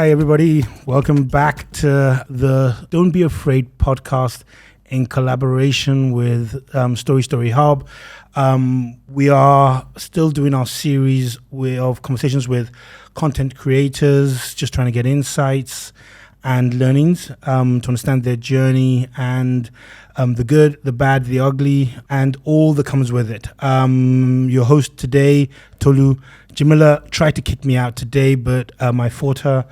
Hi, everybody. Welcome back to the Don't Be Afraid podcast in collaboration with Storystory Hub. We are still doing our series of conversations with content creators, just trying to get insights and learnings to understand their journey and the good, the bad, the ugly, and all that comes with it. Your host today, Tolu. Jamila tried to kick me out today, but I fought her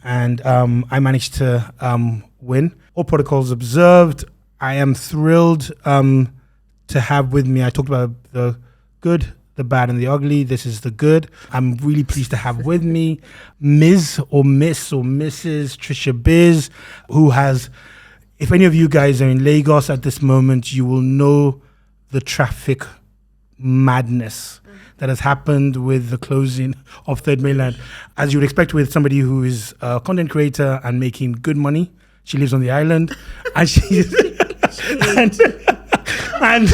and I managed to win. All protocols observed. I am thrilled to have with me, I talked about the good, the bad, and the ugly. This is the good. I'm really pleased to have with me Ms. or Miss or Mrs. Triciabiz, who has, if any of you guys are in Lagos at this moment, you will know the traffic madness that has happened with the closing of Third Mainland. As you would expect with somebody who is a content creator and making good money. She lives on the island and she's and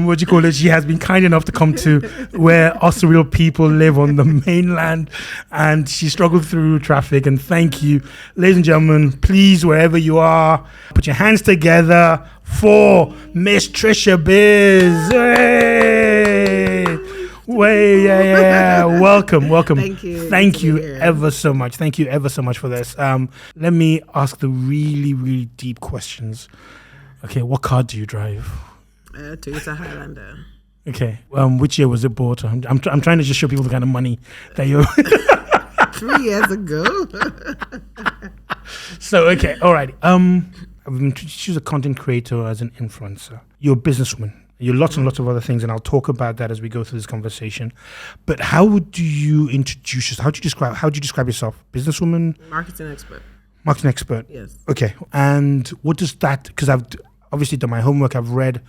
what do you call it? She has been kind enough to come to where us real people live on the mainland, and she struggled through traffic. And thank you, ladies and gentlemen. Please, wherever you are, put your hands together for Miss Triciabiz. Welcome. Thank you ever so much. Thank you ever so much for this. Let me ask the really, really deep questions. Okay, what car do you drive? Toyota Highlander. Okay, which year was it bought? I'm trying to just show people the kind of money that you. 3 years ago. So okay, all right. She's a content creator as an influencer. You're a businesswoman. You're lots and lots of other things, and I'll talk about that as we go through this conversation. But how do you introduce yourself? How do you describe yourself? Businesswoman? Marketing expert. Marketing expert. Yes. Okay. And what does that? Because I've obviously done my homework. I've read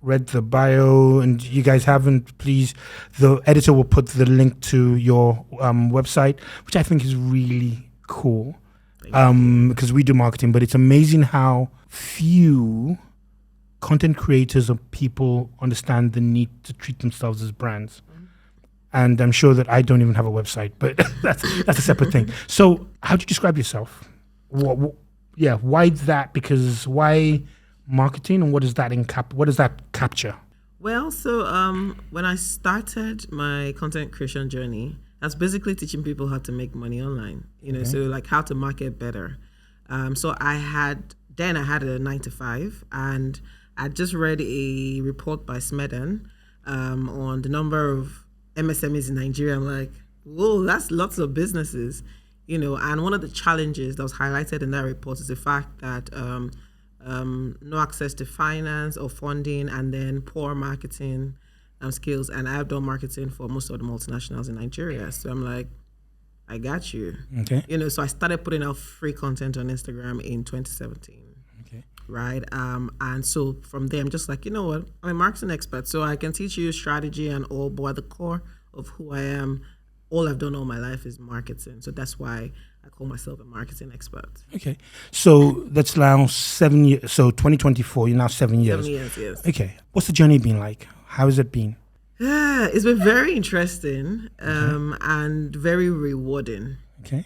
the bio, and you guys haven't. Please, the editor will put the link to your website, which I think is really cool. Because we do marketing, but it's amazing how few content creators or people understand the need to treat themselves as brands. And I'm sure that I don't even have a website, but that's a separate thing. So how do you describe yourself? Why that? Because why marketing, and what does that capture? Well, so when I started my content creation journey, that's basically teaching people how to make money online, so like how to market better. So I had a 9-to-5, and I just read a report by Smeden on the number of MSMEs in Nigeria. I'm like, whoa, that's lots of businesses, and one of the challenges that was highlighted in that report is the fact that no access to finance or funding, and then poor marketing skills. And I've done marketing for most of the multinationals in Nigeria. So I'm like, I got you. Okay. So I started putting out free content on Instagram in 2017. Okay. Right. And so from there, I'm just like, you know what? I'm a marketing expert, so I can teach you strategy and all, but at the core of who I am, all I've done all my life is marketing. So that's why I call myself a marketing expert. Okay. So that's now 7 years. So 2024, you're now 7 years. 7 years, yes. Okay. What's the journey been like? How has it been? It's been very interesting and very rewarding. Okay.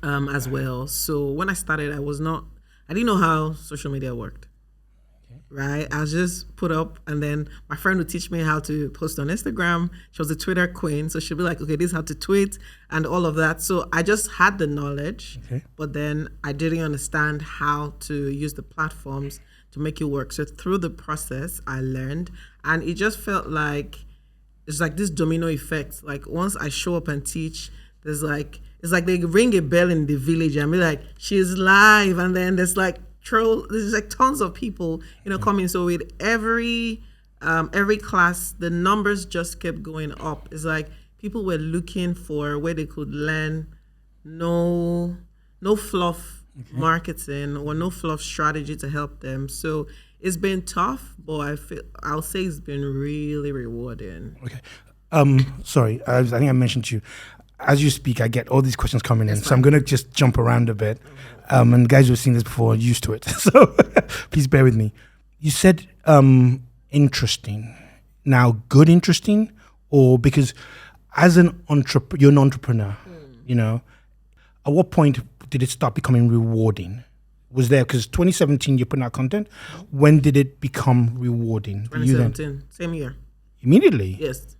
As well. So when I started, I didn't know how social media worked. Okay. Right? I was just put up, and then my friend would teach me how to post on Instagram. She was a Twitter queen, so she'd be like, okay, this is how to tweet and all of that. So I just had the knowledge, but then I didn't understand how to use the platforms to make it work. So through the process, I learned, and it just felt like it's like this domino effect. Like once I show up and teach, it's like they ring a bell in the village and be like, she's live, and then there's like tons of people, coming. So with every class, the numbers just kept going up. It's like people were looking for where they could learn no fluff marketing or no fluff strategy to help them. So it's been tough, but I'll say it's been really rewarding. Okay. Sorry, I think I mentioned to you, as you speak, I get all these questions coming in. So I'm going to just jump around a bit. And guys who have seen this before are used to it. So please bear with me. You said interesting. Now, good interesting? Or because as an you're an entrepreneur, at what point did it start becoming rewarding? Was there, because 2017 you're putting out content. When did it become rewarding? 2017, same year. Immediately? Yes.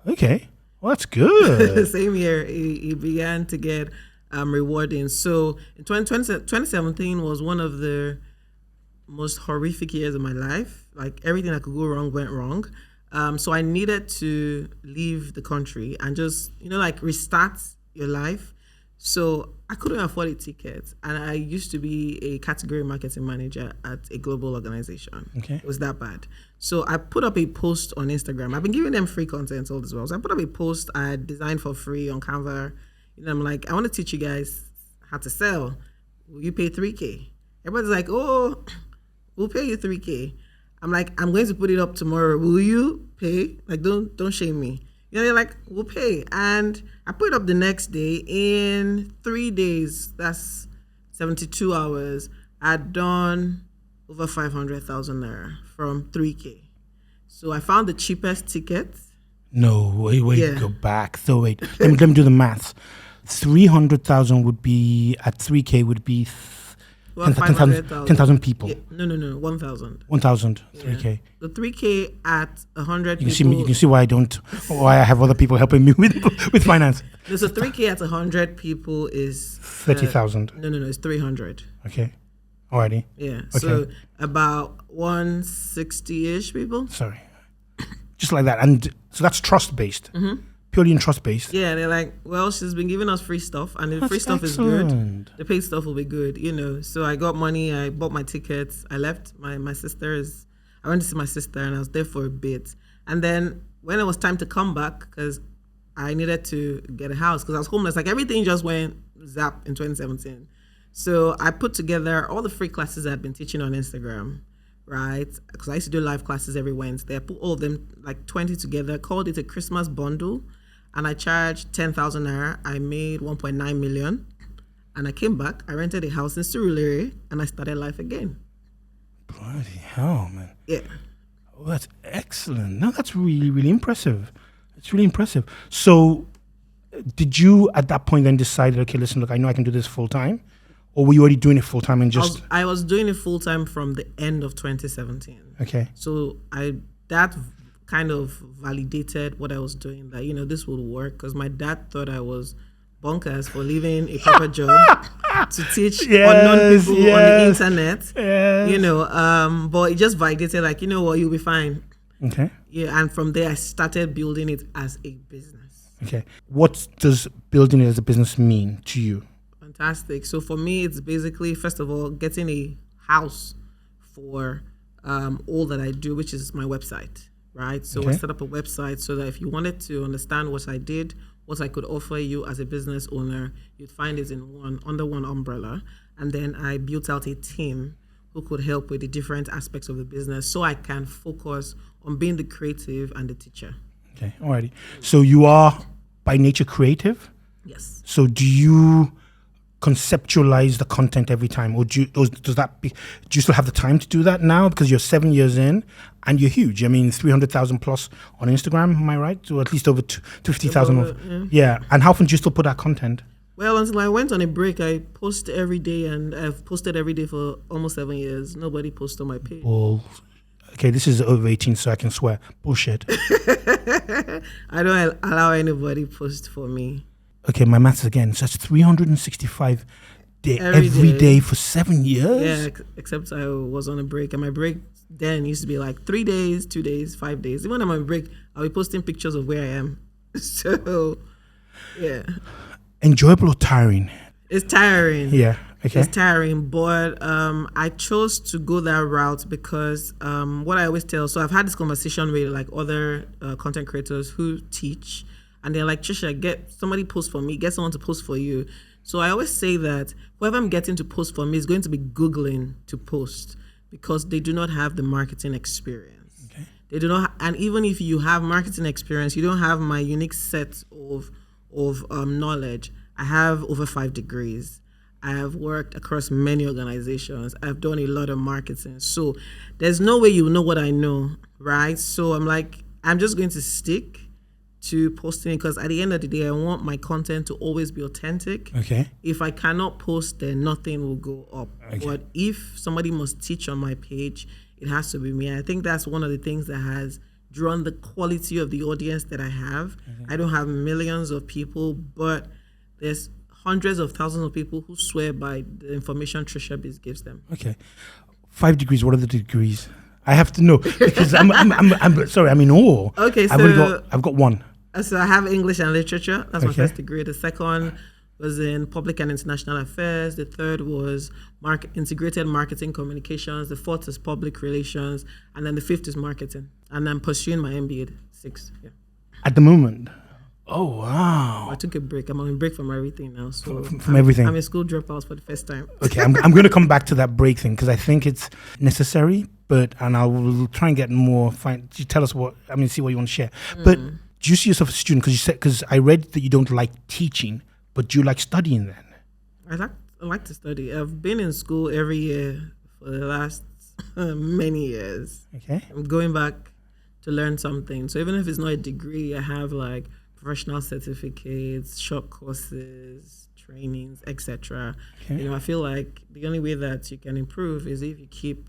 Okay. Well, that's good. Same year, it began to get rewarding. So in 2017 was one of the most horrific years of my life. Like everything that could go wrong went wrong. So I needed to leave the country and just, like restart your life. So I couldn't afford a ticket. And I used to be a category marketing manager at a global organization. Okay. It was that bad. So I put up a post on Instagram. I've been giving them free content all as well. So I put up a post I designed for free on Canva. I'm like, I want to teach you guys how to sell. Will you pay 3K? Everybody's like, oh, we'll pay you 3K. I'm like, I'm going to put it up tomorrow. Will you pay? Like, don't shame me. They're like, we'll pay. And I put it up the next day. In 3 days, that's 72 hours, I'd done over 500,000 naira from 3K. So I found the cheapest ticket. No, wait, go back. So wait, let me do the maths. 300,000 would be, at 3K would be 10,000 people. Yeah. No, 1,000. 1,000, Yeah. 3K. The 3K at 100 You people. can see why I have other people helping me with finance. So 3K at 100 people is 30,000. No, it's 300. Okay. Alrighty. Yeah. Okay. So about 160-ish people. Sorry. Just like that. And so that's trust-based. Purely in trust-based. Yeah, they're like, well, she's been giving us free stuff, and the free stuff is good. The paid stuff will be good, So I got money, I bought my tickets, I left my sister's. I went to see my sister, and I was there for a bit. And then when it was time to come back, because I needed to get a house, because I was homeless, like everything just went zap in 2017. So I put together all the free classes I'd been teaching on Instagram, right? Because I used to do live classes every Wednesday. I put all of them, like 20 together, called it a Christmas bundle. And I charged 10,000 naira. I made 1.9 million. And I came back. I rented a house in Surulere, and I started life again. Bloody hell, man. Yeah. Oh, that's excellent. No, that's really, really impressive. It's really impressive. So did you at that point then decide, okay, listen, look, I know I can do this full time? Or were you already doing it full time and just... I was doing it full time from the end of 2017. Okay. So that kind of validated what I was doing, that, this would work, because my dad thought I was bonkers for leaving a proper job to teach unknown people on the internet. Yes. But it just validated, like, what, you'll be fine. Okay. Yeah, and from there I started building it as a business. Okay. What does building it as a business mean to you? Fantastic. So for me, it's basically, first of all, getting a house for all that I do, which is my website, right? So I set up a website so that if you wanted to understand what I did, what I could offer you as a business owner, you'd find it under one umbrella. And then I built out a team who could help with the different aspects of the business so I can focus on being the creative and the teacher. Okay, alrighty. So you are by nature creative? Yes. So do you conceptualize the content every time, or do you still have the time to do that now, because you're 7 years in and you're huge? I mean, 300,000 plus on Instagram, am I right? So at least over 50,000. Yeah. And how often do you still put that content? Well, until I went on a break, I post every day, and I've posted every day for almost 7 years. Nobody posts on my page. Okay, this is over 18, so I can swear. Bullshit. I don't allow anybody post for me. Okay, my maths again. So that's 365 every day for 7 years? Yeah, except I was on a break. And my break then used to be like 3 days, 2 days, 5 days. Even on my break, I'll be posting pictures of where I am. So, yeah. Enjoyable or tiring? It's tiring. Yeah, okay. It's tiring, but I chose to go that route because what I always tell, so I've had this conversation with like other content creators who teach, and they're like, Tricia, get somebody post for me, get someone to post for you. So I always say that whoever I'm getting to post for me is going to be Googling to post, because they do not have the marketing experience. Okay. They do not, and even if you have marketing experience, you don't have my unique set of knowledge. I have over 5 degrees. I have worked across many organizations. I've done a lot of marketing. So there's no way you know what I know, right? So I'm like, I'm just going to stick to posting, because at the end of the day, I want my content to always be authentic. Okay. If I cannot post, then nothing will go up. Okay. But if somebody must teach on my page, it has to be me. I think that's one of the things that has drawn the quality of the audience that I have. I don't have millions of people, but there's hundreds of thousands of people who swear by the information Triciabiz gives them. Okay. 5 degrees. What are the degrees? I have to know because I'm sorry. I'm in awe. Okay, so I've got one. So I have English and literature. That's my Okay. first degree. The second was in public and international affairs. The third was integrated marketing communications. The fourth is public relations, and then the fifth is marketing. And I'm pursuing my MBA. 6. Yeah. At the moment. Oh wow. I took a break. I'm on a break from everything now. So From everything. I'm a school dropout for the first time. Okay, I'm going to come back to that break thing because I think it's necessary. And I will try and get more. You tell us see what you want to share. But do you see yourself as a student? Because I read that you don't like teaching, but do you like studying then? I like to study. I've been in school every year for the last many years. Okay. I'm going back to learn something. So even if it's not a degree, I have like professional certificates, short courses, trainings, etc. Okay. I feel like the only way that you can improve is if you keep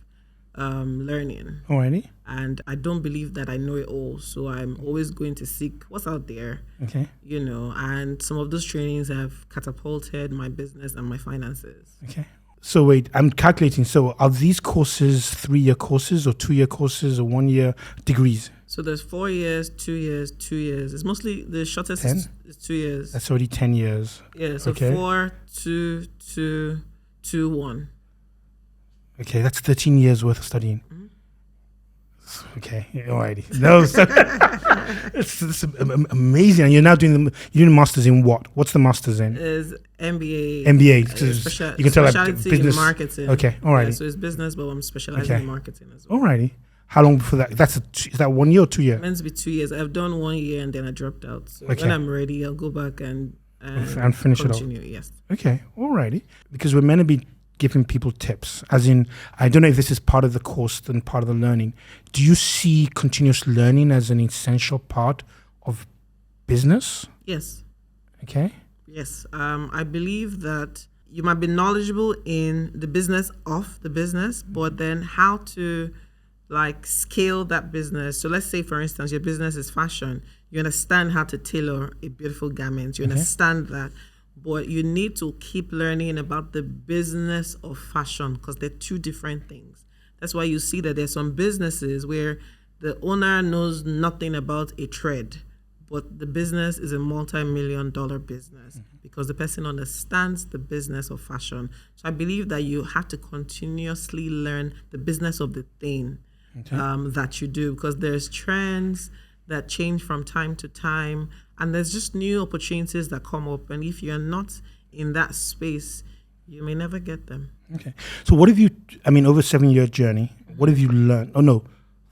learning. Alrighty. And I don't believe that I know it all, so I'm always going to seek what's out there. Okay. And some of those trainings have catapulted my business and my finances. Okay. So wait, I'm calculating. So are these courses 3-year courses or 2-year courses or 1-year degrees? So there's 4 years, 2 years, 2 years. It's mostly the shortest is 2 years. That's already 10 years. Yeah, so okay. 4, 2, 2, 2, 1. Okay, that's 13 years worth of studying. Okay, alrighty. No, so it's amazing. And you're now doing masters in what? What's the masters in? Is MBA. MBA. You can tell like business. In marketing. Okay, alrighty. Yeah, so it's business, but I'm specializing in marketing as well. Alrighty. How long before that? Is that 1 year or 2 years? Meant to be 2 years. I've done 1 year and then I dropped out. So when I'm ready, I'll go back and finish continue, it off. Yes. Okay, alrighty. Because we're meant to be giving people tips, as in, I don't know if this is part of the course and part of the learning. Do you see continuous learning as an essential part of business? Yes. Okay. Yes. I believe that you might be knowledgeable in the business of the business, but then how to scale that business. So let's say, for instance, your business is fashion. You understand how to tailor a beautiful garment. You understand that. But you need to keep learning about the business of fashion because they're two different things. That's why you see that there's some businesses where the owner knows nothing about a thread, but the business is a multi-million-dollar business because the person understands the business of fashion. So I believe that you have to continuously learn the business of the thing that you do because there's trends that change from time to time. And there's just new opportunities that come up. And if you're not in that space, you may never get them. Okay. So what have you, over a 7-year journey, what have you learned?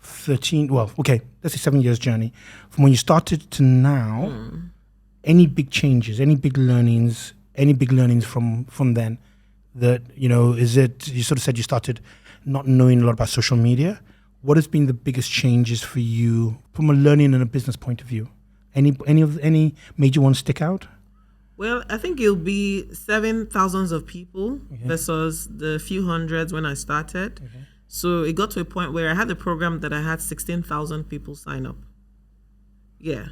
13, let's say 7 years journey. From when you started to now, any big changes, any big learnings from then that, is it, you sort of said you started not knowing a lot about social media. What has been the biggest changes for you from a learning and a business point of view? Any major ones stick out? Well, I think it'll be 7,000 of people versus the few hundreds when I started. Okay. So it got to a point where I had a program that I had 16,000 people sign up. Yeah.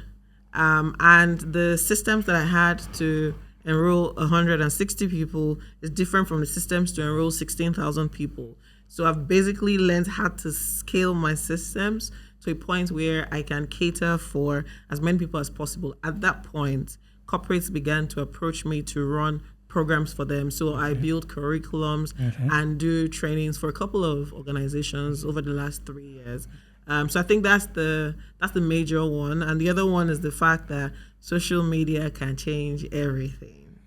And the systems that I had to enroll 160 people is different from the systems to enroll 16,000 people. So I've basically learned how to scale my systems to a point where I can cater for as many people as possible. At that point, corporates began to approach me to run programs for them. So I build curriculums and do trainings for a couple of organizations over the last 3 years. So I think that's the major one. And the other one is the fact that social media can change everything.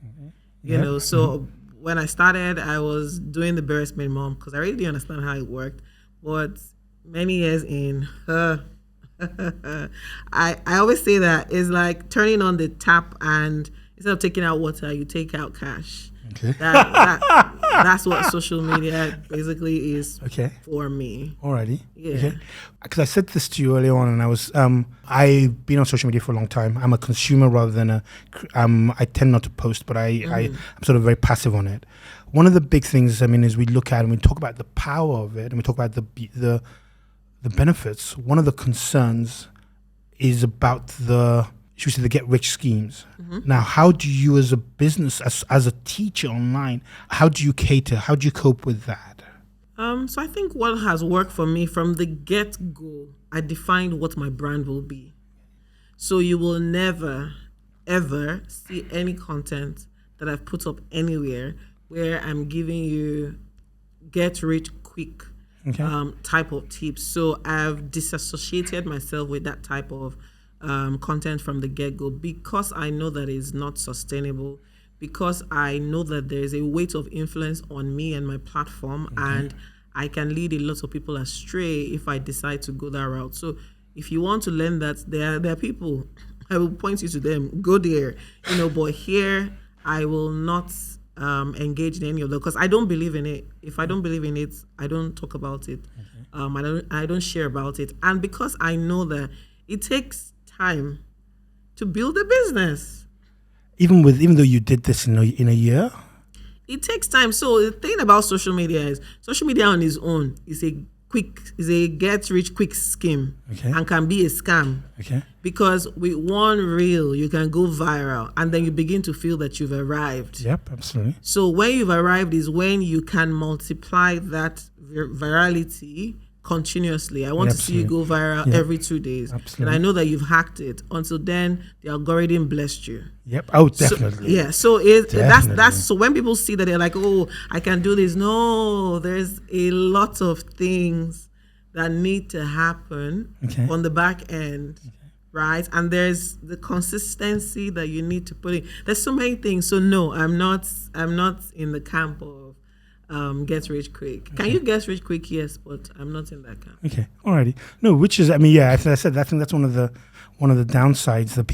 So when I started, I was doing the barest minimum because I really didn't understand how it worked. But many years in, I always say that it's like turning on the tap and instead of taking out water, you take out cash. Okay. That's what social media basically is for me. Alrighty. Yeah. Okay. Because I said this to you earlier on, and I was I've been on social media for a long time. I'm a consumer rather than I tend not to post, but I'm sort of very passive on it. One of the big things, is we look at and we talk about the power of it, and we talk about the benefits. One of the concerns is about the get-rich schemes. Now, how do you as a business, as a teacher online, how do you cater? How do you cope with that? So I think what has worked for me from the get-go, I defined what my brand will be. So you will never, ever see any content that I've put up anywhere where I'm giving you get-rich-quick type of tips. So I've disassociated myself with that type of content from the get-go because I know that it's not sustainable, because I know that there is a weight of influence on me and my platform, and I can lead a lot of people astray if I decide to go that route. So if you want to learn that, there are people, I will point you to them, go there, but here I will not engage in any of that because I don't believe in it. If I don't believe in it, I don't talk about it. I don't share about it. And because I know that it takes time to build a business. Even though you did this in a year? It takes time. So the thing about social media is social media on its own is a get rich quick scheme and can be a scam. Because with one reel you can go viral and then you begin to feel that you've arrived. Yep, absolutely. So when you've arrived is when you can multiply that virality continuously. I want to see you go viral every 2 days. Absolutely. And I know that you've hacked it. Until then, the algorithm blessed you. Yep. Oh, definitely. So that's so when people see that, they're like, oh, I can do this. No, there's a lot of things that need to happen on the back end. Right? And there's the consistency that you need to put in. There's so many things. So no, I'm not in the camp of get rich quick. Can you get rich quick? Yes, but I'm not in that camp. Okay, alrighty. No, which is, as I said, I think that's one of the downsides that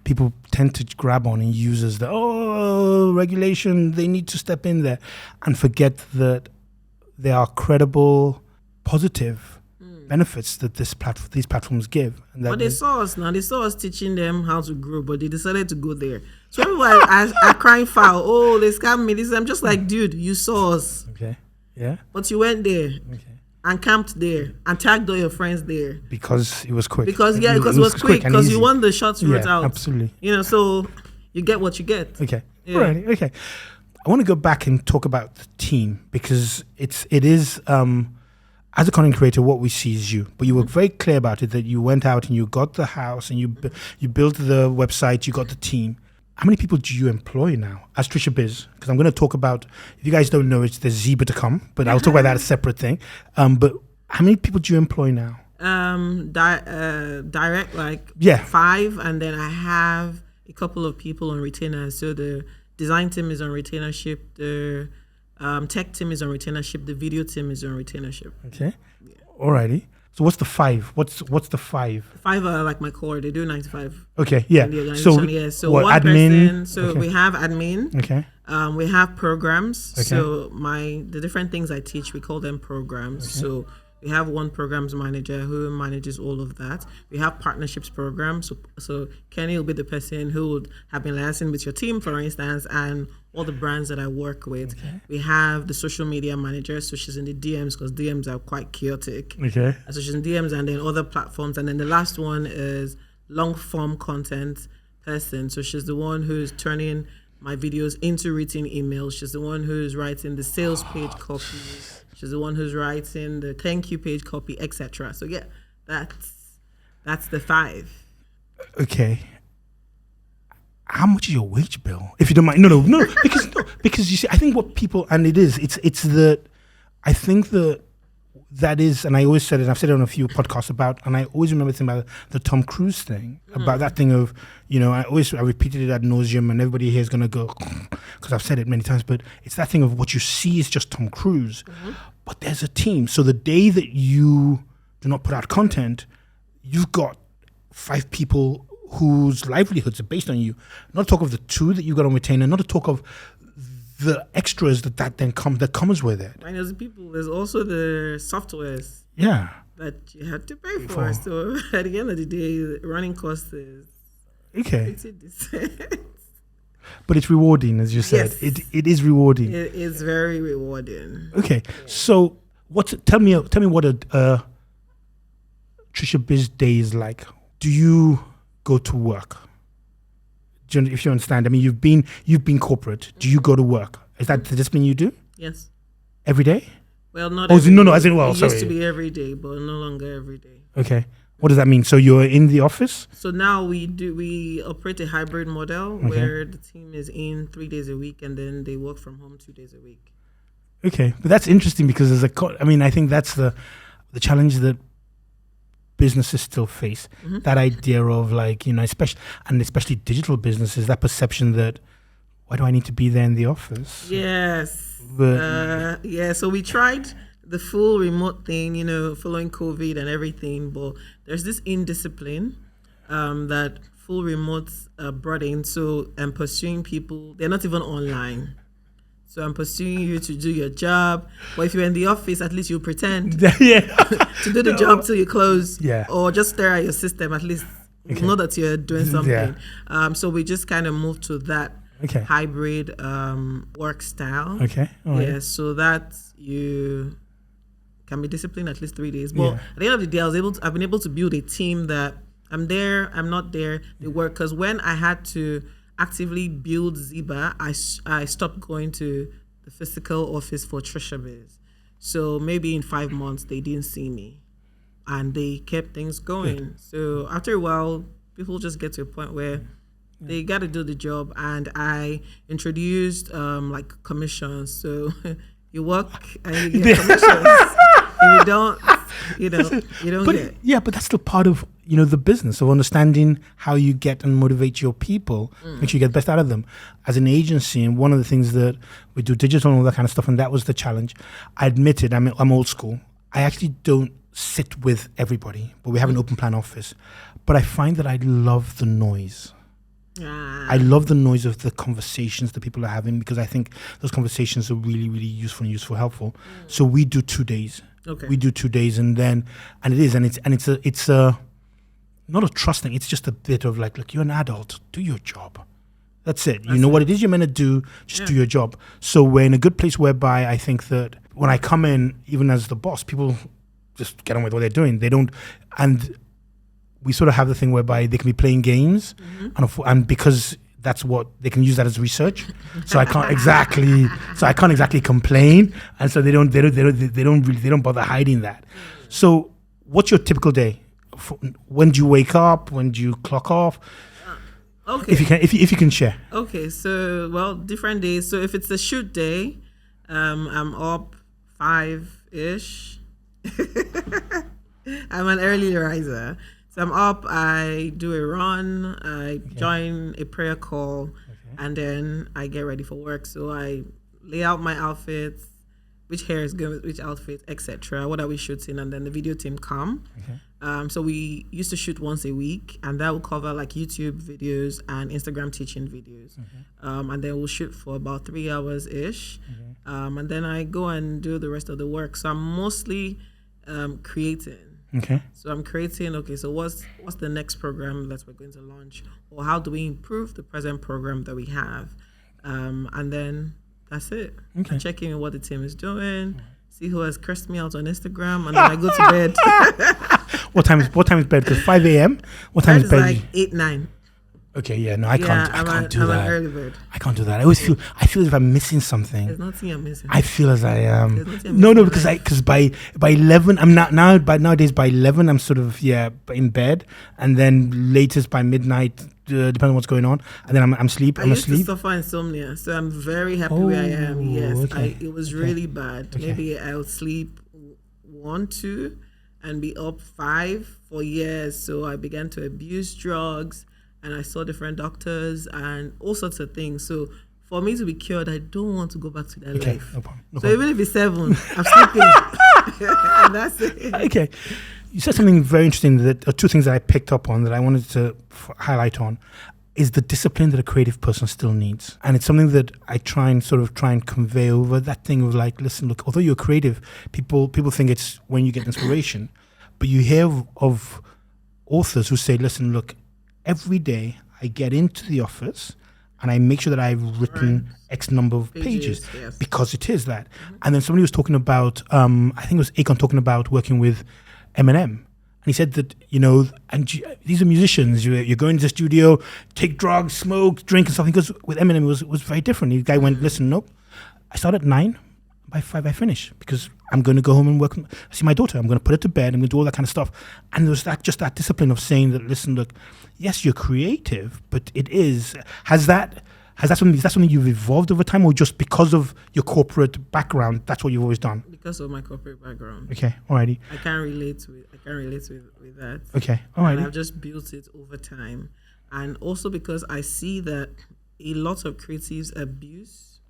people tend to grab on and use as the regulation. They need to step in there and forget that there are credible, positive benefits that these platforms give. And that but they saw us now. They saw us teaching them how to grow, but they decided to go there. So everyone are crying foul. Oh, they scammed me. I'm just like, dude, you saw us. Okay. Yeah. But you went there. And camped there and tagged all your friends there. Because it was quick. Because it was quick. Because you want the short route out. Absolutely. So you get what you get. Okay. Yeah. All right. Okay. I want to go back and talk about the team because it is as a content creator, what we see is you. But you were very clear about it, that you went out and you got the house and you built the website, you got the team. How many people do you employ now as Triciabiz? Because I'm going to talk about, if you guys don't know, there's Zebra to come, but I'll talk about that as a separate thing. But how many people do you employ now? Direct, 5, and then I have a couple of people on retainer. So the design team is on retainership, the tech team is on retainership, the video team is on retainership. Okay. Yeah. Alrighty. So what's the 5? What's the 5? 5 are like my core. They do 9 to 5. Okay. Yeah. So what, one admin? Person. We have admin. Okay. We have programs. Okay. So the different things I teach, we call them programs. Okay. So we have one programs manager who manages all of that. We have partnerships programs. So Kenny will be the person who would have been liaising with your team, for instance, and all the brands that I work with. Okay. We have the social media manager, so she's in the DMs because DMs are quite chaotic. Okay. So she's in DMs and then other platforms. And then the last one is long form content person. So she's the one who's turning my videos into written emails. She's the one who's writing the sales page copy. She's the one who's writing the thank you page copy, etc. So yeah, that's the 5. Okay. How much is your wage bill? If you don't mind. No, because you see, I think what people, and it's the, I think that is, and I always said it, I've said it on a few podcasts about, and I always remember thinking about the Tom Cruise thing, about that thing of, I repeated it ad nauseum, and everybody here is going to go, because I've said it many times, but it's that thing of what you see is just Tom Cruise, but there's a team. So the day that you do not put out content, you've got 5 people whose livelihoods are based on you. Not to talk of the two that you got on retainer, not to talk of the extras that comes with it. And there's people, there's also the softwares. Yeah. That you have to pay for. So at the end of the day, running costs is okay. pretty decent. But it's rewarding, as you said. Yes. It is rewarding. It is very rewarding. Okay. So tell me what a Triciabiz day is like. Do you go to work? If you understand, I mean, you've been corporate. Do you go to work? Is that the discipline you do? Yes. Every day? Well, not. Oh, every no, day. as in, well, it sorry. used to be every day, but no longer every day. Okay. What does that mean? So you're in the office? So now we operate a hybrid model where the team is in 3 days a week and then they work from home 2 days a week. Okay, but that's interesting because I think that's the challenge that businesses still face. Mm-hmm. That idea of especially digital businesses, that perception that why do I need to be there in the office? Yes. So we tried the full remote thing, following COVID and everything, but there's this indiscipline that full remotes brought in. So I'm pursuing people, they're not even online. So I'm pursuing you to do your job. But if you're in the office, at least you pretend to do the job till you close. Yeah. Or just stare at your system, at least you know that you're doing something. Yeah. So we just kind of moved to that hybrid work style. Okay. All right. Yeah, so that you can be disciplined at least 3 days. But at the end of the day, I've been able to build a team that I'm there, I'm not there, they work. Because when I had to actively build Ziba, I stopped going to the physical office for Triciabiz. So maybe in 5 months, they didn't see me. And they kept things going. Good. So after a while, people just get to a point where they got to do the job. And I introduced commissions. So you work and you get commissions. If you don't, you don't get. Yeah, but that's the part of the business of understanding how you get and motivate your people, make sure you get the best out of them. As an agency, and one of the things that we do digital and all that kind of stuff, and that was the challenge. I admit it, I'm old school. I actually don't sit with everybody, but we have an open plan office. But I find that I love the noise. I love the noise of the conversations that people are having because I think those conversations are really, really useful and helpful. So we do 2 days. Okay. We do 2 days, and it's a not a trust thing. It's just a bit of look, you're an adult. Do your job. That's it. You know what it is you're meant to do. Just do your job. So we're in a good place whereby I think that when I come in, even as the boss, people just get on with what they're doing. They don't, and we sort of have the thing whereby they can be playing games, and because that's what they can use that as research. So I can't exactly complain, and so they don't bother hiding that. So what's your typical day? When do you wake up? When do you clock off? Okay. If you can share. Okay, so different days. So if it's a shoot day, I'm up 5-ish. I'm an early riser. So I'm up, I do a run, I join a prayer call, and then I get ready for work. So I lay out my outfits, which hair is good with which outfit, etc. What are we shooting? And then the video team come. So we used to shoot once a week, and that will cover YouTube videos and Instagram teaching videos. And then we'll shoot for about 3 hours-ish. And then I go and do the rest of the work. So I'm mostly creating. Okay. So I'm creating, so what's the next program that we're going to launch? Or how do we improve the present program that we have? And then that's it. Okay. I check in what the team is doing, see who has cursed me out on Instagram, and then I go to bed. What time is bed? Because 5 a.m. What time is bed? Like 8, 9. Okay, yeah, no, I can't do that. I'm an early bird. I can't do that. I feel as if I'm missing something. There's nothing I'm missing. I feel as I am. No, because by 11 I'm not now. But nowadays by 11 I'm sort of in bed, and then latest by midnight, depending on what's going on, and then I'm asleep. I used to suffer insomnia, so I'm very happy where I am. Yes, okay. It was really bad. Okay. Maybe I would sleep 1, 2, and be up 5 for years. So I began to abuse drugs. And I saw different doctors and all sorts of things. So for me to be cured, I don't want to go back to that life. No problem. Even if it's 7, I'm sleeping. And that's it. Okay. You said something very interesting, that two things that I picked up on that I wanted to highlight on is the discipline that a creative person still needs. And it's something that I try and convey over, that thing of like, listen, look, although you're creative, people think it's when you get inspiration. But you hear of authors who say, listen, look, every day I get into the office and I make sure that I've written X number of pages yes. because it is that. And then somebody was talking about, I think it was Akon talking about working with Eminem. And he said that, these are musicians. You go into the studio, take drugs, smoke, drink and stuff. Because with Eminem, it was very different. The guy went, listen, nope, I start at 9, by 5 I finish because I'm going to go home and work. See my daughter. I'm going to put her to bed. I'm going to do all that kind of stuff. And there was that discipline of saying that, listen, look, yes, you're creative, but it is, is that something you've evolved over time, or just because of your corporate background, that's what you've always done? Because of my corporate background. Okay, alrighty. I can't relate with that. Okay, alrighty. And I've just built it over time. And also because I see that a lot of creatives abuse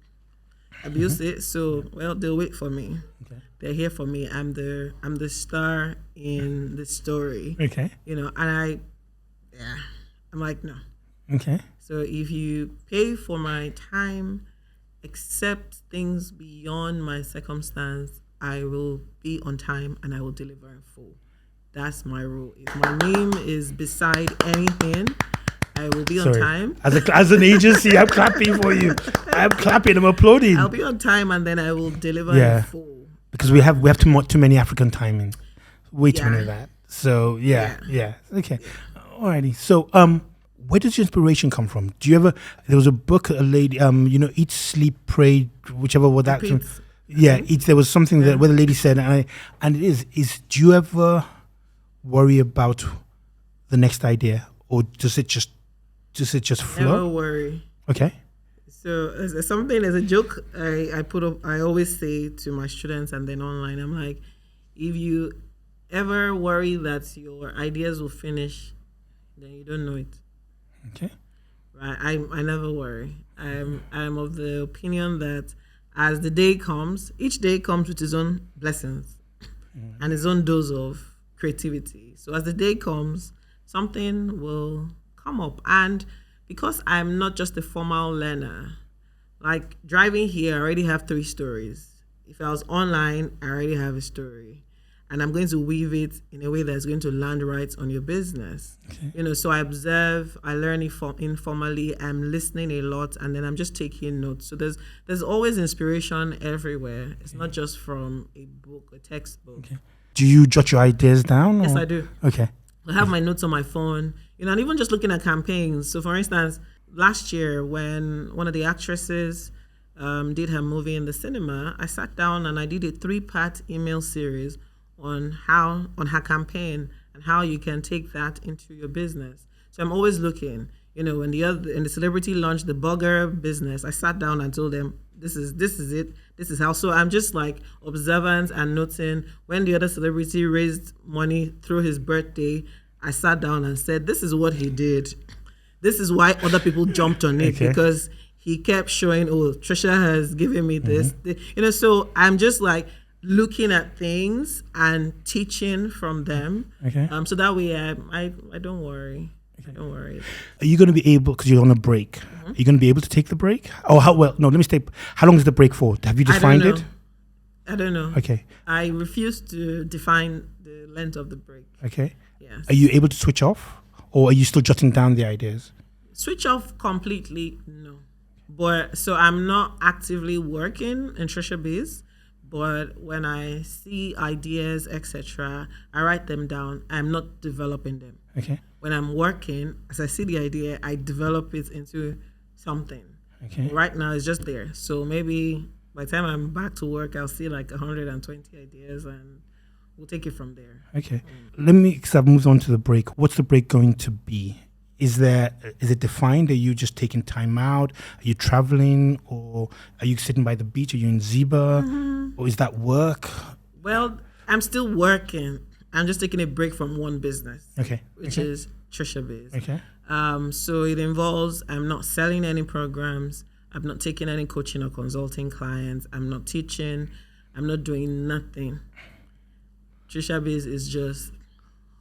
it. So, well, they'll wait for me. Okay. They're here for me. I'm the star in the story. Okay. And I'm like, no. Okay. So if you pay for my time, accept things beyond my circumstance, I will be on time and I will deliver in full. That's my rule. If my name is beside anything, I will be on time. As an agency, I'm clapping for you. I'm clapping. I'm applauding. I'll be on time and then I will deliver in full. Because we have too many African timing. Way too many of that. So yeah. Okay. Alrighty. So where does your inspiration come from? Do you ever? There was a book, a lady, Eat, Sleep, Pray, whichever was that. Eat. There was something that where the lady said, and it is. Do you ever worry about the next idea, or does it just flow? Never worry. Okay. So as a joke I put up, I always say to my students and then online, I'm like, if you ever worry that your ideas will finish, then you don't know it. Okay. Right. I never worry. I'm of the opinion that as the day comes, each day comes with its own blessings and its own dose of creativity. So as the day comes, something will come up. And because I'm not just a formal learner, like driving here, I already have 3 stories. If I was online, I already have a story. And I'm going to weave it in a way that's going to land right on your business. Okay. So I observe, I learn informally, I'm listening a lot, and then I'm just taking notes. So there's always inspiration everywhere. It's not just from a book, a textbook. Okay. Do you jot your ideas down? Yes, I do. Okay. I have my notes on my phone, and even just looking at campaigns. So for instance, last year when one of the actresses did her movie in the cinema, I sat down and I did a 3-part email series on her campaign and how you can take that into your business. So I'm always looking. When the celebrity launched the burger business, I sat down and told them, this is it. This is how. So I'm just like observant and noting. When the other celebrity raised money through his birthday, I sat down and said, this is what he did. This is why other people jumped on it, because he kept showing, Tricia has given me this. So I'm just like looking at things and teaching from them. Okay. So that way I don't worry. Okay. Don't worry. Are you going to be able, because you're on a break, are you going to be able to take the break? Oh, how long is the break for? Have you defined it? I don't know. Okay. I refuse to define the length of the break. Okay. Yes. Are you able to switch off, or are you still jotting down the ideas? Switch off completely, no. But so I'm not actively working in Triciabiz, but when I see ideas, etc., I write them down. I'm not developing them. Okay. When I'm working, as I see the idea, I develop it into something. Okay. But right now, it's just there. So maybe by the time I'm back to work, I'll see like 120 ideas, and we'll take it from there. Okay. Because I've moved on to the break. What's the break going to be? Is it defined? Are you just taking time out? Are you traveling, or are you sitting by the beach? Are you in Ziba, or is that work? Well, I'm still working. I'm just taking a break from one business. Okay. Which is Triciabiz. Okay. So it involves, I'm not selling any programs. I'm not taking any coaching or consulting clients. I'm not teaching. I'm not doing nothing. Triciabiz is just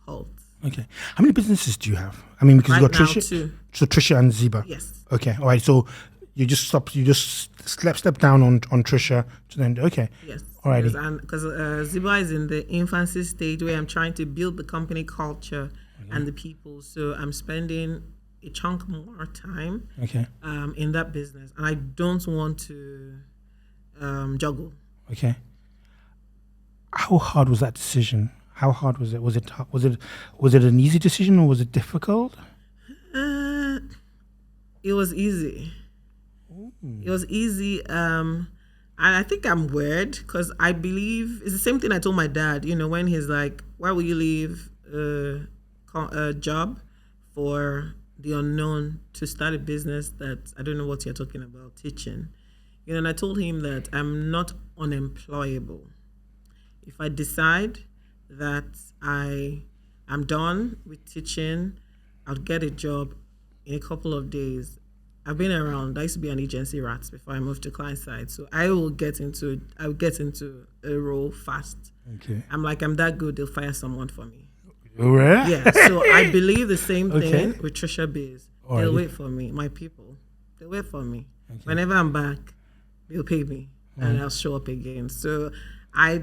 halt. Okay. How many businesses do you have? I mean, because Right you got now, Tricia. 2. So Tricia and Ziba. Yes. Okay. All right. So you just step down on Tricia. So then, okay. Yes. Alrighty. Because Ziba is in the infancy stage where I'm trying to build the company culture and the people. So I'm spending a chunk more time in that business. And I don't want to juggle. Okay. How hard was that decision? How hard was it? Was it an easy decision or was it difficult? It was easy. It was easy. And I think I'm weird because I believe it's the same thing I told my dad. You know, when he's like, "Why will you leave a job for the unknown to start a business that I don't know what you're talking about, teaching?" You know, and I told him that I'm not unemployable. If I decide that I'm done with teaching, I'll get a job in a couple of days. I've been around. I used to be an agency rat before I moved to client side, so I'll get into a role fast. Okay. I'm that good. They'll fire someone for me. Right? Yeah. So I believe the same thing with Triciabiz. They'll wait for me. My people, they'll wait for me. Okay. Whenever I'm back, they'll pay me, and I'll show up again. So I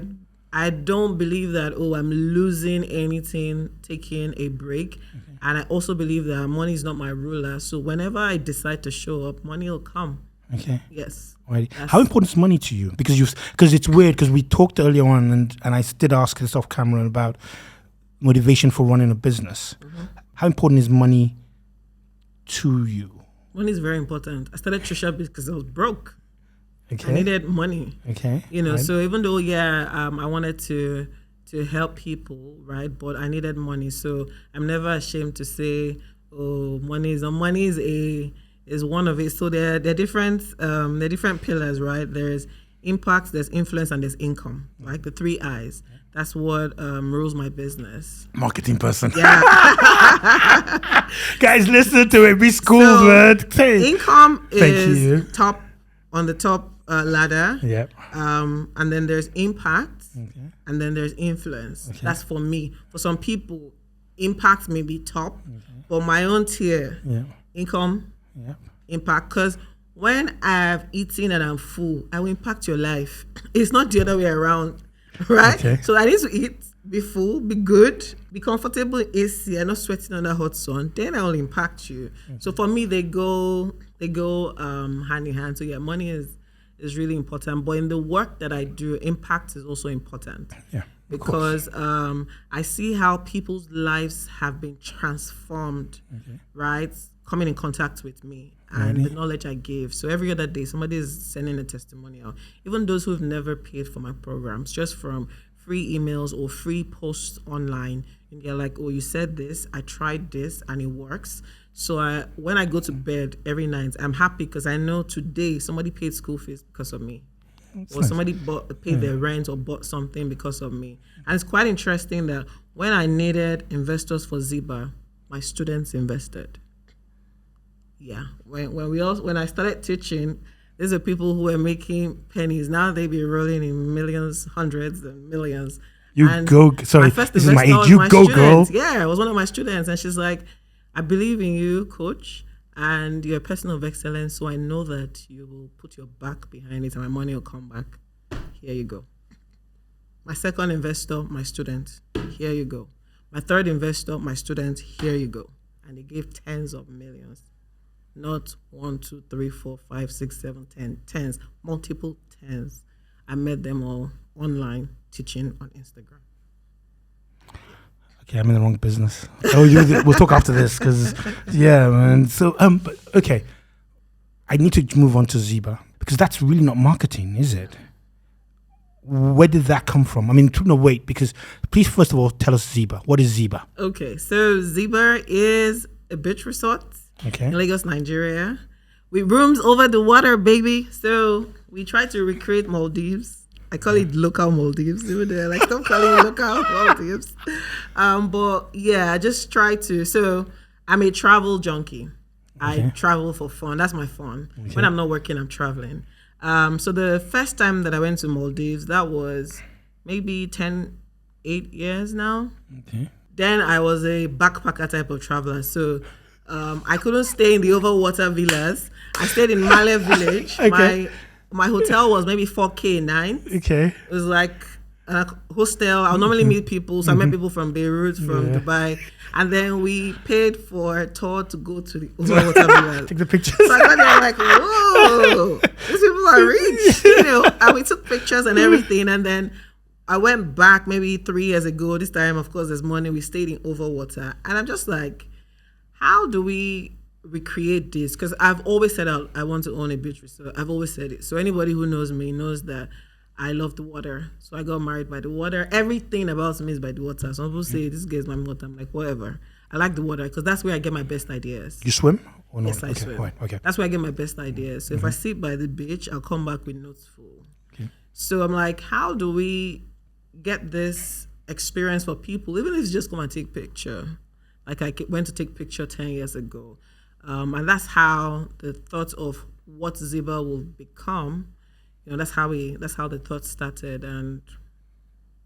don't believe that, I'm losing anything, taking a break. And I also believe that money is not my ruler. So whenever I decide to show up, money will come. Okay. Yes. Right. How important is money to you? Because it's weird, because we talked earlier on and I did ask this off camera about motivation for running a business. How important is money to you? Money is very important. I started Triciabiz because I was broke. Okay. I needed money. Okay. You know, so even though I wanted to help people, right? But I needed money. So I'm never ashamed to say, money is one of it. So they're different pillars, right? There's impact, there's influence, and there's income. Like the 3 I's. That's what rules my business. Marketing person. Yeah. Guys, listen to it. Be schooled, man. Income is top on the top ladder. Yep. And then there's impact. Okay. And then there's influence. Okay. That's for me. For some people, impact may be top, but my own tier, income, impact. Because when I've eaten and I'm full, I will impact your life. It's not the other way around, right? Okay. So I need to eat, be full, be good, be comfortable in AC, and not sweating under hot sun. Then I will impact you. Okay. So for me, they go hand in hand. So money is really important. But in the work that I do, impact is also important. Yeah. Because I see how people's lives have been transformed, right? Coming in contact with me and the knowledge I give. So every other day, somebody is sending a testimonial. Even those who have never paid for my programs, just from free emails or free posts online. And they're like, you said this, I tried this, and it works. So when I go to bed every night, I'm happy because I know today somebody paid school fees because of me. That's or nice. Somebody paid their rent or bought something because of me. And it's quite interesting that when I needed investors for Ziba, my students invested. Yeah. When I started teaching, these are people who were making pennies. Now they be rolling in millions, hundreds and millions. Sorry, this is my age. You go, girl. Yeah, it was one of my students. And she's like, I believe in you, coach, and you're a person of excellence, so I know that you will put your back behind it and my money will come back. Here you go. My second investor, my student. Here you go. My third investor, my student. Here you go. And they gave tens of millions. Not 1, 2, 3, 4, 5, 6, 7, 10. Tens. Multiple tens. I met them all online teaching on Instagram. Okay, I'm in the wrong business. We'll talk after this because, man. So, okay. I need to move on to Ziba because that's really not marketing, is it? Where did that come from? I mean, no, wait, because please, first of all, tell us Ziba. What is Ziba? Okay, so Ziba is a beach resort in Lagos, Nigeria, with rooms over the water, baby. So we try to recreate Maldives. I call it local Maldives. Even though like don't call it local Maldives. But yeah, I just try to. So I'm a travel junkie. I travel for fun. That's my fun. When I'm not working, I'm traveling. So the first time that I went to Maldives, that was maybe 8 years now. Then I was a backpacker type of traveler. So I couldn't stay in the overwater villas. I stayed in Male Village. Okay. My hotel was maybe 4K a night. Okay. It was like a hostel. I'll normally meet people. So I met people from Beirut, from Dubai. And then we paid for a tour to go to the overwater villas. Take the pictures. So I got there like, whoa, these people are rich, And we took pictures and everything. And then I went back maybe 3 years ago. This time, of course, there's money. We stayed in overwater. And I'm just like, how do we recreate this? Because I've always said I want to own a beach resort. I've always said it. So anybody who knows me knows that I love the water. So I got married by the water. Everything about me is by the water. Some people say, this guy's my water. I'm like, whatever. I like the water because that's where I get my best ideas. You swim or not? Yes, I swim. Right, okay. That's where I get my best ideas. So if I sit by the beach, I'll come back with notes full. Okay. So I'm like, how do we get this experience for people, even if it's just come and take picture? Like I went to take picture 10 years ago. And that's how the thought of what Ziba will become, that's how the thought started. And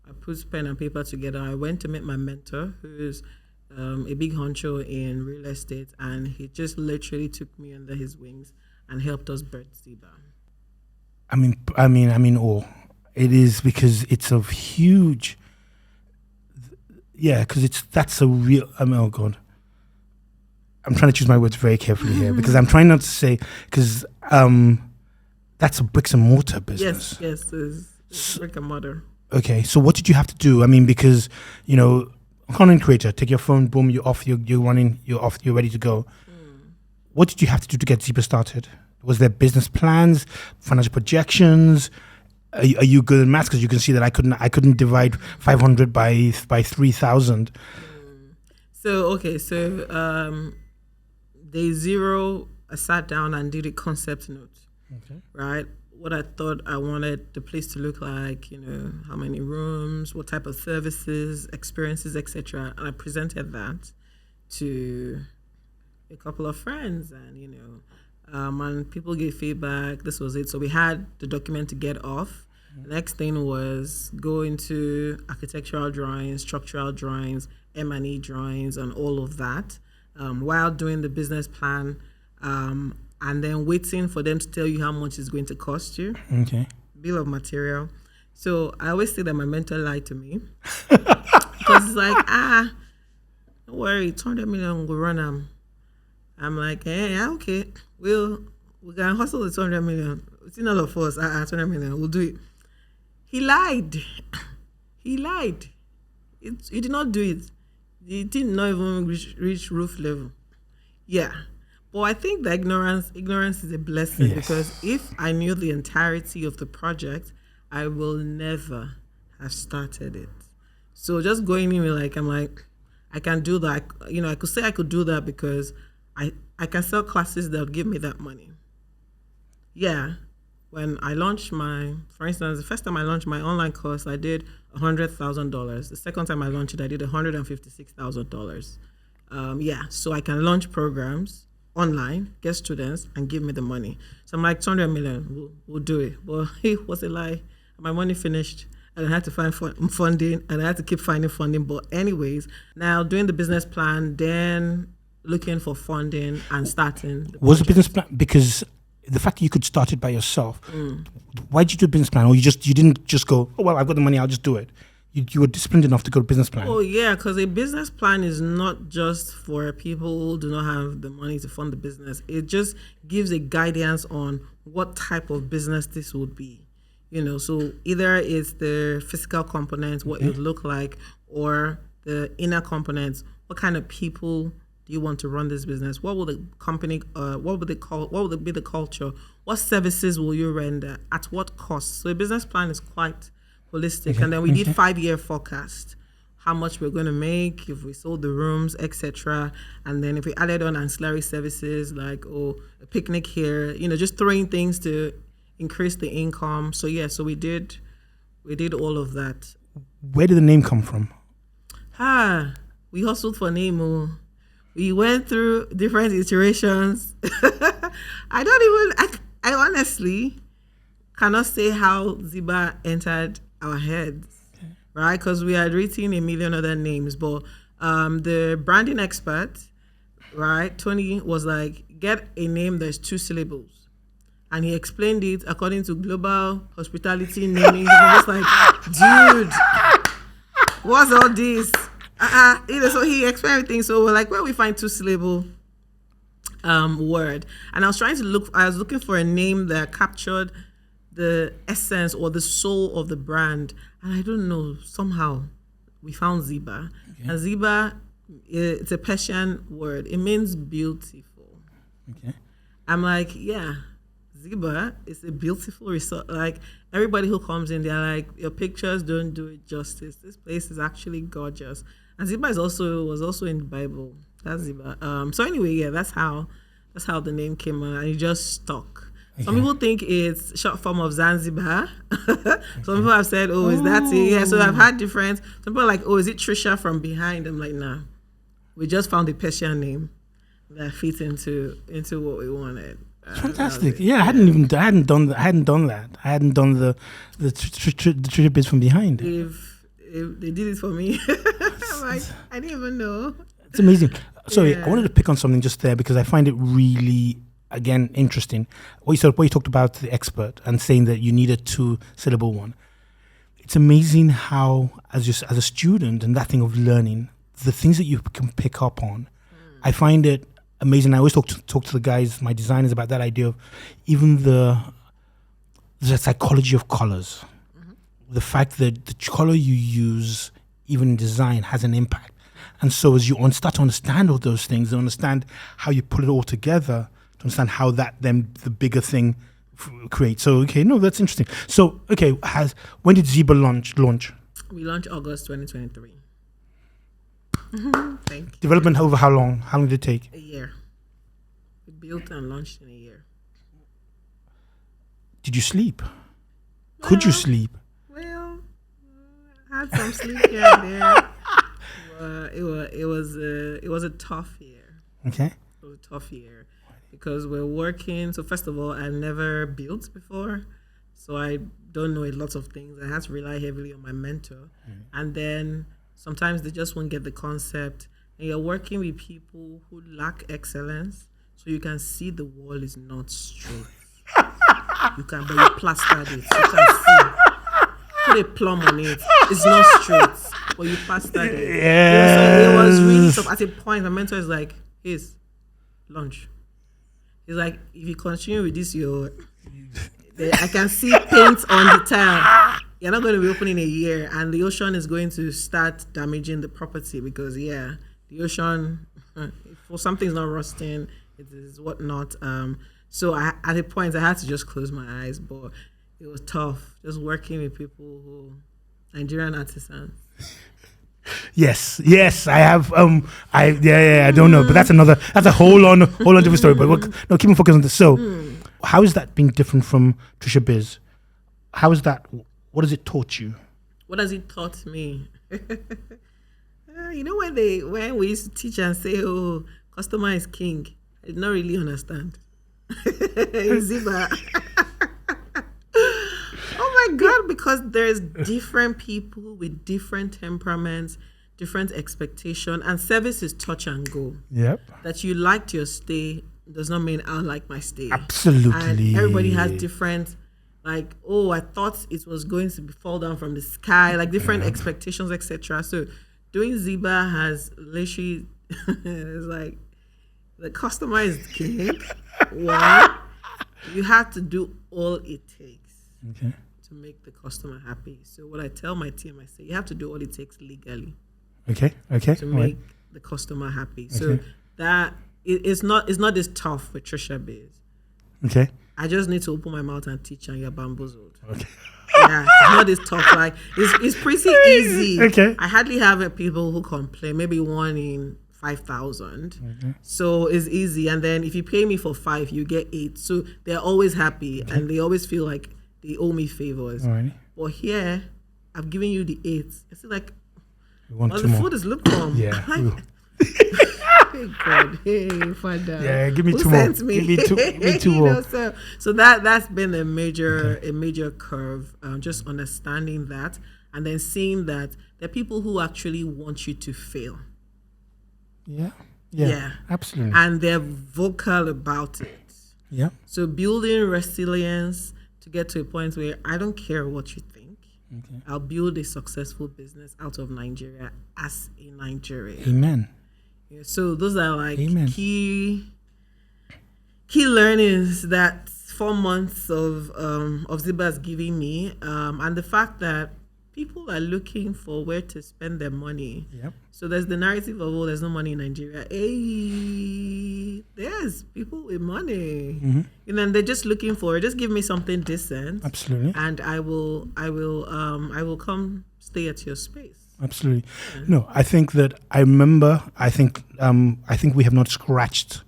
I put pen and paper together. I went to meet my mentor, who's a big honcho in real estate, and he just literally took me under his wings and helped us birth Ziba. I mean, it is because it's of huge. Yeah, because that's a real. Oh God. I'm trying to choose my words very carefully here because I'm trying not to say because that's a bricks and mortar business. Yes, it's brick and mortar. Okay, so what did you have to do? I mean, because content creator, take your phone, boom, you're off, you're running, you're off, you're ready to go. What did you have to do to get Ziba started? Was there business plans, financial projections? Are you good at maths? Because you can see that I couldn't divide 500 by 3,000. So day 0, I sat down and did a concept note. Okay. Right, what I thought I wanted the place to look like, how many rooms, what type of services, experiences, etc. And I presented that to a couple of friends, and and people gave feedback. This was it. So we had the document to get off. The next thing was go into architectural drawings, structural drawings, M&E drawings, and all of that, while doing the business plan, and then waiting for them to tell you how much it's going to cost you. Okay. Bill of material. So I always say that my mentor lied to me. Because it's like, don't worry, 200 million will run them. I'm like, hey, okay, we can hustle the 200 million. It's in all of us, 200 million, we'll do it. He lied. He lied. He did not do it. He did not even reach roof level. Yeah. But I think that ignorance is a blessing, because if I knew the entirety of the project, I will never have started it. So just going in I'm like, I can do that. I could say I could do that because I can sell classes that would give me that money. Yeah. When I launched for instance, the first time I launched my online course, I did $100,000. The second time I launched it, I did $156,000. So I can launch programs online, get students, and give me the money. So I'm like, 200 million, we'll do it. But it was a lie. My money finished, and I had to find funding, and I had to keep finding funding. But anyways, now doing the business plan, then looking for funding and starting. Was the business plan, because the fact that you could start it by yourself, why did you do a business plan? Or you didn't just go, oh, well, I've got the money, I'll just do it. You were disciplined enough to go to business plan. Oh, yeah, because a business plan is not just for people who do not have the money to fund the business. It just gives a guidance on what type of business this would be. So either it's the physical components, what it would look like, or the inner components, what kind of people do you want to run this business? What will the company, what will be the culture? What services will you render? At what cost? So a business plan is quite holistic. And then we did 5-year forecast, how much we're going to make if we sold the rooms, etc. And then if we added on ancillary services like a picnic here, just throwing things to increase the income. So we did all of that. Where did the name come from? We hustled for name. We went through different iterations. I honestly cannot say how Ziba entered our heads, right? Because we had written a million other names, but The branding expert, right, Tony, was like, get a name that's 2 syllables. And he explained it according to global hospitality naming. I was like, dude, what's all this? So he explained everything. So we're like, well, we find 2 syllable word. And I was looking for a name that captured the essence or the soul of the brand. And I don't know, somehow we found Ziba. Okay. And Ziba, it's a Persian word. It means beautiful. Okay. I'm like, yeah, Ziba is a beautiful resort. Like, everybody who comes in, they're like, your pictures don't do it justice. This place is actually gorgeous. And Ziba was also in the Bible. That's Ziba. So anyway, yeah, that's how the name came out, and it just stuck. Okay. Some people think it's short form of Zanzibar. Some people have said, oh, is that it? Yeah, so I've had different. Some people are like, oh, is it Tricia from behind? I'm like, nah. We just found a Persian name that fits into what we wanted. Fantastic. Yeah, I hadn't done that. I hadn't done the Triciabiz from behind. They did it for me. I'm like, I didn't even know. It's amazing. Sorry, I wanted to pick on something just there because I find it really, again, interesting. What you talked about the expert and saying that you need a 2-syllable one. It's amazing how, as a student and that thing of learning, the things that you can pick up on. I find it amazing. I always talk to the guys, my designers, about that idea of even the psychology of colors. Mm-hmm. The fact that the color you use, even in design, has an impact. And so as you start to understand all those things, and understand how you put it all together, to understand how that then the bigger thing creates. So, okay, no, that's interesting. So, okay, when did Ziba launch? We launched August 2023. Thank you. Development over how long? How long did it take? A year. We built and launched in a year. Did you sleep? Could you sleep? Well, I had some sleep here and there. It was a tough year. Okay. It was a tough year because we're working. So first of all, I've never built before, so I don't know a lot of things. I had to rely heavily on my mentor, and then sometimes they just won't get the concept. And you're working with people who lack excellence, so you can see the wall is not straight. But you plastered it. You can see. Put a plumb on it. It's not straight, but you plastered it. Yes. So it was really tough. At a point, my mentor is like, "Here's lunch." He's like, "If you continue with this, I can see paint on the tile. You're not going to be open in a year, and the ocean is going to start damaging the property because, the ocean, if something's not rusting, it is whatnot." So at a point, I had to just close my eyes, but it was tough just working with people Nigerian artisans. Yes, I have. I don't know, but that's a whole on different story. But keep focused on this. So, how is that being different from Triciabiz? How is that? What has it taught you? What has it taught me? When we used to teach and say, "Oh, customer is king," I did not really understand. Ziba. Oh my God, because there's different people with different temperaments, different expectation, and service is touch and go. Yep. That you liked your stay does not mean I like my stay. Absolutely. And everybody has different, like, oh, I thought it was going to fall down from the sky, like different expectations, etc. So doing Ziba has literally, it's like, the customer is king. One, you have to do all it takes. Okay. To make the customer happy. So what I tell my team, I say, you have to do all it takes legally. Okay. To make the customer happy. Okay. So that it's not this tough with Triciabiz. Okay. I just need to open my mouth and teach, and you're bamboozled. Okay. Yeah, it's not this tough. Like it's pretty easy. Okay. I hardly have people who complain. Maybe 1 in 5,000. Mm-hmm. So it's easy. And then if you pay me for 5, you get 8. So they're always happy, and they always feel like they owe me favors. Alrighty. But here, I've given you the 8. It's like, the food is lukewarm. Yeah. Hey God, hey Father. Yeah, give me Who 2 more. Sent me? Give me 2 more. So that's been a major curve. Just understanding that, and then seeing that there are people who actually want you to fail. Yeah. Absolutely. And they're vocal about it. Yeah. So building resilience to get to a point where I don't care what you think. Okay. I'll build a successful business out of Nigeria as a Nigerian. Amen. Yeah, so those are like Amen. key learnings that 4 months of Ziba is giving me, and the fact that people are looking for where to spend their money. Yep. So there's the narrative of, there's no money in Nigeria. Hey, there's people with money. Mm-hmm. And they're just looking for, just give me something decent. Absolutely. And I will come stay at your space. Absolutely. No, I think that I think we have not scratched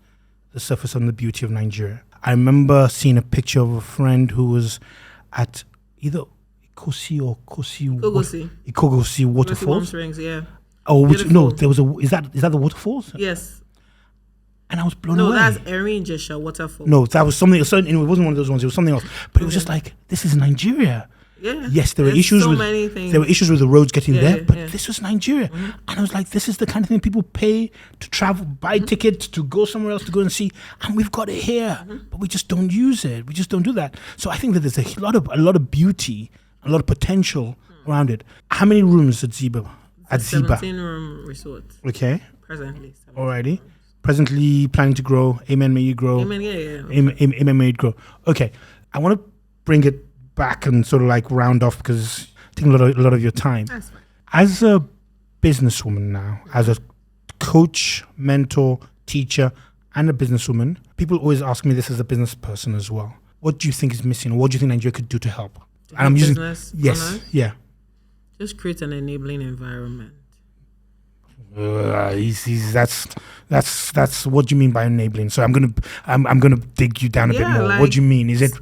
the surface on the beauty of Nigeria. I remember seeing a picture of a friend who was at either Ikogosi waterfalls. Springs, yeah. Oh, Beautiful. there was is that the waterfalls? Yes. And I was blown away. No, that's Erin Jesha waterfall. No, that was something. It wasn't one of those ones. It was something else. But it was just like, this is Nigeria. Yeah. Yes, there were issues with many things. There were issues with the roads getting there, but this was Nigeria. Mm-hmm. And I was like, this is the kind of thing people pay to travel, buy tickets to go somewhere else to go and see, and we've got it here, but we just don't use it. We just don't do that. So I think that there's a lot of beauty, a lot of potential around it. How many rooms at Ziba? 17-room resort. Okay. Presently. Alrighty. Presently planning to grow. Amen, may you grow. Amen, yeah. Amen, may you grow. Okay. I want to bring it back and sort of like round off because I think a lot of your time. That's fine. As a businesswoman now, as a coach, mentor, teacher, and a businesswoman, people always ask me this as a business person as well. What do you think is missing? Or what do you think Nigeria could do to help? And I'm using yes, yeah. Just create an enabling environment. That's what do you mean by enabling? So I'm gonna dig you down a bit more. What do you mean? Is it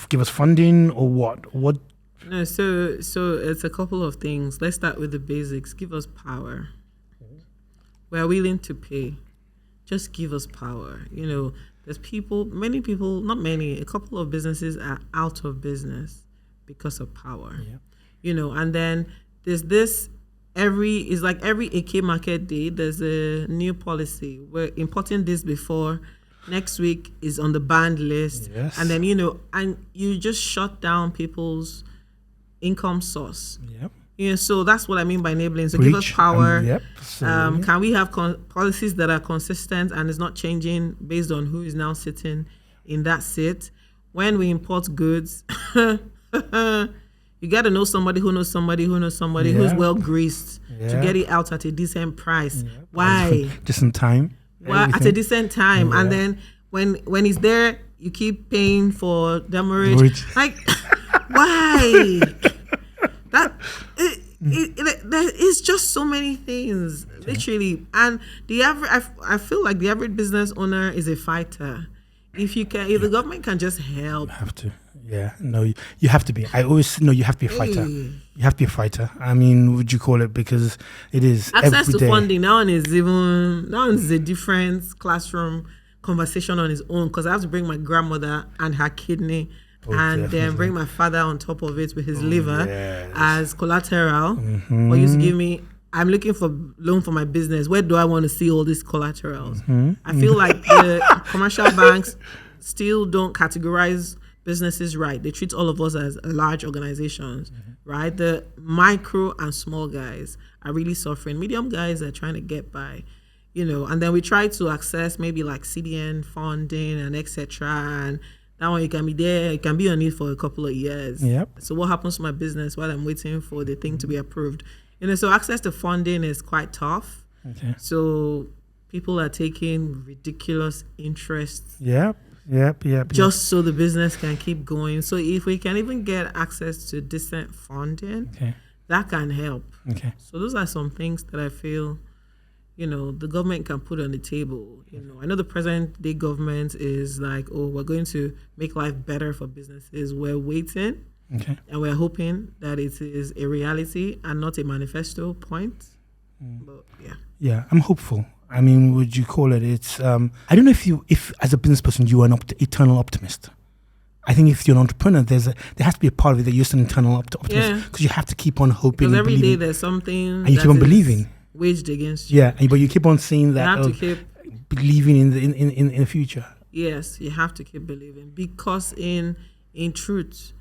give us funding or what? What? No, so it's a couple of things. Let's start with the basics. Give us power. We are willing to pay. Just give us power. There's many people, not many, a couple of businesses are out of business because of power. Yeah. And then there's this every AK market day, there's a new policy. We're importing this before next week is on the banned list. Yes. And then, and you just shut down people's income source. Yep. So that's what I mean by enabling. So give us power. Can we have policies that are consistent and is not changing based on who is now sitting in that seat? When we import goods, you got to know somebody who knows somebody who knows somebody who's well greased to get it out at a decent price. Yeah. Why? Decent time. Well, at a decent time. Yeah. And then when he's there, you keep paying for demurrage. Like, why? There is just so many things, literally. And I feel like the average business owner is a fighter. If the government can just help. You have to. Yeah, no, you have to be. I always know you have to be a fighter. You have to be a fighter. I mean, would you call it? Because it is access every to day. Funding. Now is a different classroom conversation on its own. Because I have to bring my grandmother and her kidney, and then bring my father on top of it with his liver as collateral for you to give me. I'm looking for loan for my business. Where do I want to see all these collaterals? I feel like the commercial banks still don't categorize businesses right. They treat all of us as large organizations, right? The micro and small guys are really suffering. Medium guys are trying to get by, and then we try to access maybe like CDN funding and etc. And that one you can be there, you can be on it for a couple of years. Yep. So what happens to my business while I'm waiting for the thing to be approved? So access to funding is quite tough. Okay. So people are taking ridiculous interest. Yep. Just so the business can keep going. So if we can even get access to decent funding, that can help. Okay. So those are some things that I feel, the government can put on the table. I know the present day government is like, we're going to make life better for businesses. We're waiting. Okay. And we're hoping that it is a reality and not a manifesto point. But yeah, I'm hopeful. I mean, would you call it? It's I don't know if as a business person you are an eternal optimist. I think if you're an entrepreneur, there has to be a part of it that you're just an eternal optimist because you have to keep on hoping. Because every day there's something, and you keep on believing. waged against you. Yeah, but you keep on seeing You that have to keep, believing in the future. yes, you have to keep believing, because in truth,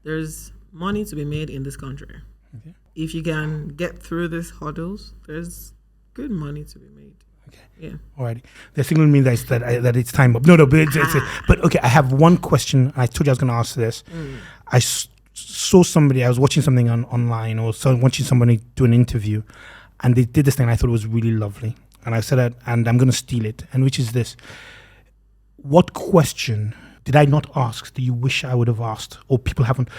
there's money to be made in this country. Okay. If you can get through these hurdles, there's good money to be made. Okay. Yeah. Alrighty. They're signaling me that it's time up. No, but but okay. I have one question. I told you I was going to ask this. I saw somebody. I was watching something online, or watching somebody do an interview, and they did this thing. I thought it was really lovely, and I said that, and I'm going to steal it. And which is this: what question did I not ask that you wish I would have asked, or people haven't?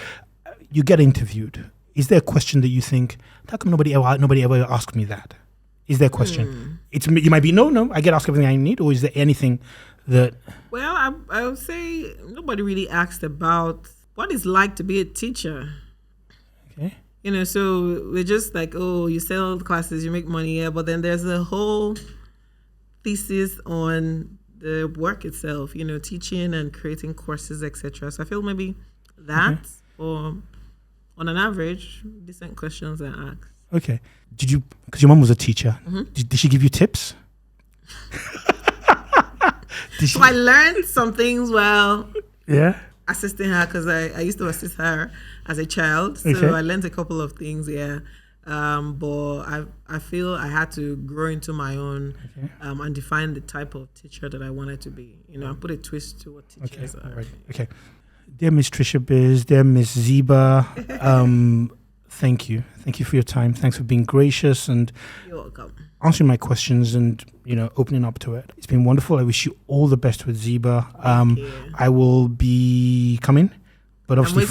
You get interviewed. Is there a question that you think, how come nobody ever asked me that? Is there a question? You might be no. I get asked everything I need, or is there anything that? Well, I would say nobody really asked about what it's like to be a teacher. Okay. You know, so we're just like, oh, you sell classes, you make money, yeah. But then there's a whole thesis on the work itself. You know, teaching and creating courses, etc. So I feel maybe that, or on an average, decent questions are asked. Okay. Did you? Because your mom was a teacher. Did she give you tips? So I learned some things while assisting her, because I used to assist her as a child. So I learned a couple of things, yeah. But I feel I had to grow into my own and define the type of teacher that I wanted to be. You know, and put a twist to what teachers are. Right. Okay. Dear Miss Triciabiz, dear Miss Ziba, thank you. Thank you for your time. Thanks for being gracious and You're welcome. answering my questions and, opening up to it. It's been wonderful. I wish you all the best with Ziba. I will be coming, but obviously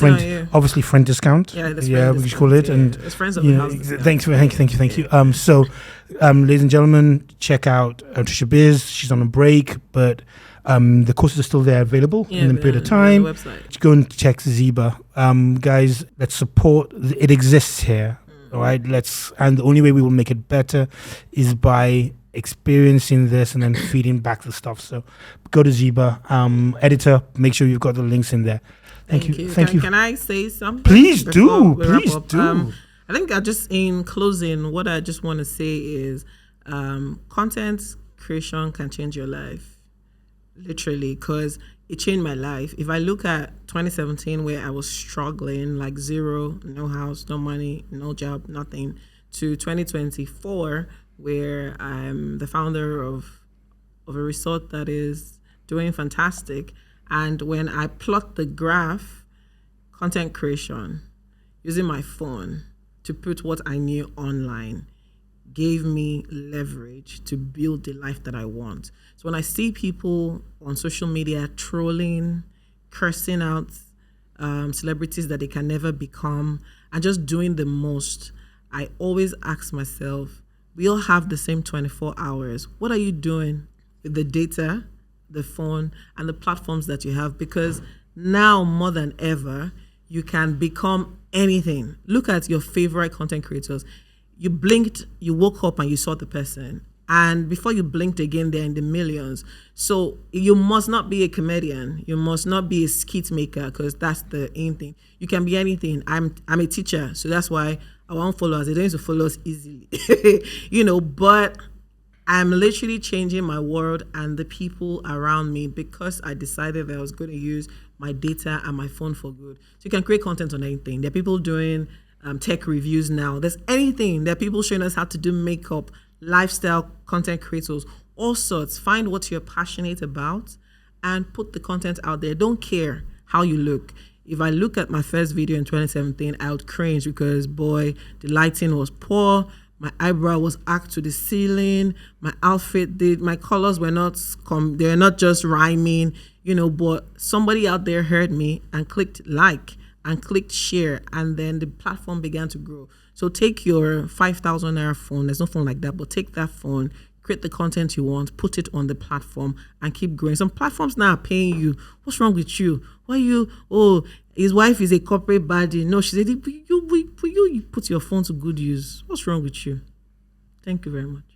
friend discount. Yeah, we call it. And it's friends of the house. Thank you. So, ladies and gentlemen, check out Triciabiz. She's on a break, but the courses are still there available in the period of time. On the website. Go and check Ziba. Guys, let's support. It exists here. All right. And the only way we will make it better is by experiencing this and then feeding back the stuff. So go to Ziba. Editor, make sure you've got the links in there. Thank you. Can I say something? Please do. Please do. I think in closing, what I just want to say is content creation can change your life. Literally, because it changed my life. If I look at 2017, where I was struggling, like zero, no house, no money, no job, nothing, to 2024, where I'm the founder of a resort that is doing fantastic. And when I plot the graph, content creation, using my phone to put what I knew online, gave me leverage to build the life that I want. So when I see people on social media trolling, cursing out celebrities that they can never become, and just doing the most, I always ask myself, we all have the same 24 hours. What are you doing with the data, the phone, and the platforms that you have? Because now more than ever, you can become anything. Look at your favorite content creators. You blinked, you woke up and you saw the person. And before you blinked again, they're in the millions. So you must not be a comedian. You must not be a skit maker, because that's the aim thing. You can be anything. I'm a teacher, so that's why I want followers. They don't need to follow us easily, but I'm literally changing my world and the people around me, because I decided that I was going to use my data and my phone for good. So you can create content on anything. There are people doing tech reviews now. There's anything. There are people showing us how to do makeup, lifestyle content creators, all sorts. Find what you're passionate about and put the content out there. Don't care how you look. If I look at my first video in 2017, I would cringe because, boy, the lighting was poor. My eyebrow was arched to the ceiling. My outfit my colors were not, they were not just rhyming, but somebody out there heard me and clicked like and clicked share, and then the platform began to grow. So take your 5,000 naira phone, there's no phone like that, but take that phone, create the content you want, put it on the platform, and keep growing. Some platforms now are paying you. What's wrong with you? Why you, his wife is a corporate baddie. No, she said, you put your phone to good use. What's wrong with you? Thank you very much.